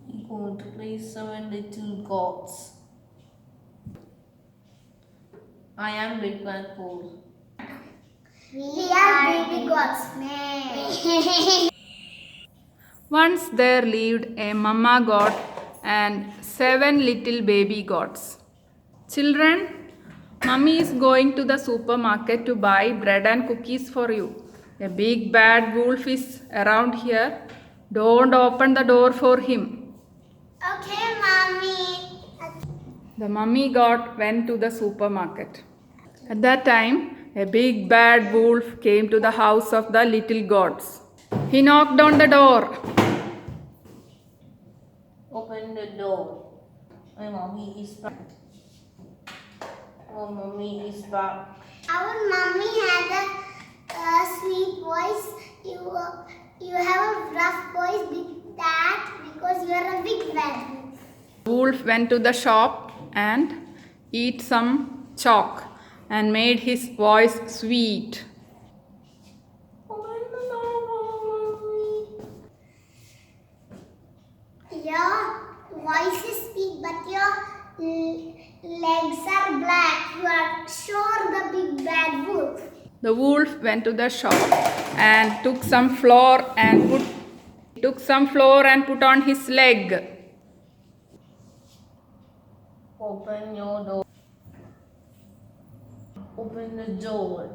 We're going to play 7 little gods. I am Big Bang Pool. We are baby gods. Once there lived a mama god and 7 little baby gods. Children, mummy is going to the supermarket to buy bread and cookies for you. A big bad wolf is around here. Don't open the door for him. Okay, mommy. The mummy god went to the supermarket. At that time, a big bad wolf came to the house of the little gods. He knocked on the door. Open the door. My mommy is back. Oh, mommy is back. Our mommy had a sweet voice. You have a rough voice because you are a big bad wolf. Wolf went to the shop and eat some chalk and made his voice sweet. Open the door, mommy. Your voice is sweet, but your legs are black. You are sure the big bad wolf. The wolf went to the shop and took some flour and put on his leg. Open your door. Open the door.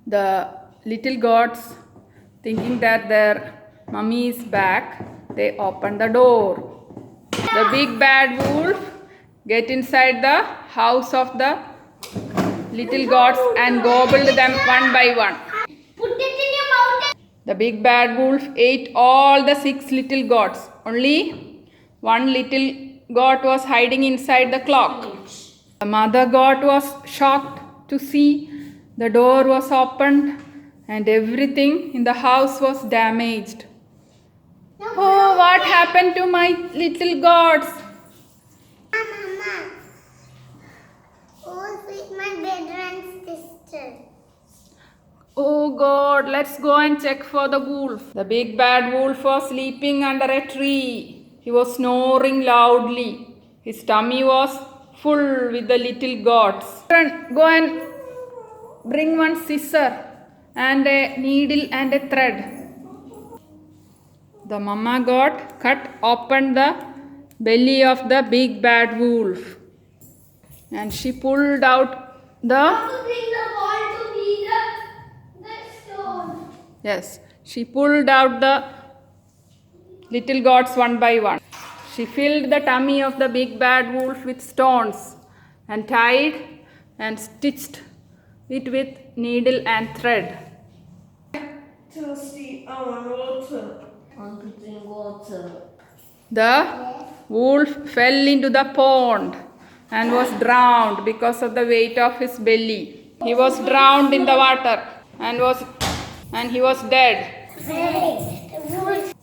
The little gods, thinking that their mummy is back, they opened the door. The big bad wolf get inside the house of the little gods and gobbled them one by one. Put it in your mouth. The big bad wolf ate all the 6 little gods. Only one little god was hiding inside the clock. The mother god was shocked to see the door was opened and everything in the house was damaged. Oh, what happened to my little gods? Mama. Oh, sweet, my bedroom sister. Oh God, let's go and check for the wolf. The big bad wolf was sleeping under a tree. He was snoring loudly. His tummy was full with the little gods. Go and bring one scissor and a needle and a thread. The mama god cut open the belly of the big bad wolf and she pulled out Bring the ball to be the stone. Yes, she pulled out the little gods one by one. She filled the tummy of the big bad wolf with stones and tied and stitched it with needle and thread. Thirsty, I want water. I want to drink water. The wolf fell into the pond and was drowned because of the weight of his belly. He was drowned in the water and he was dead.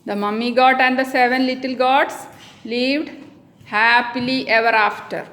The mummy god and the 7 little gods lived happily ever after.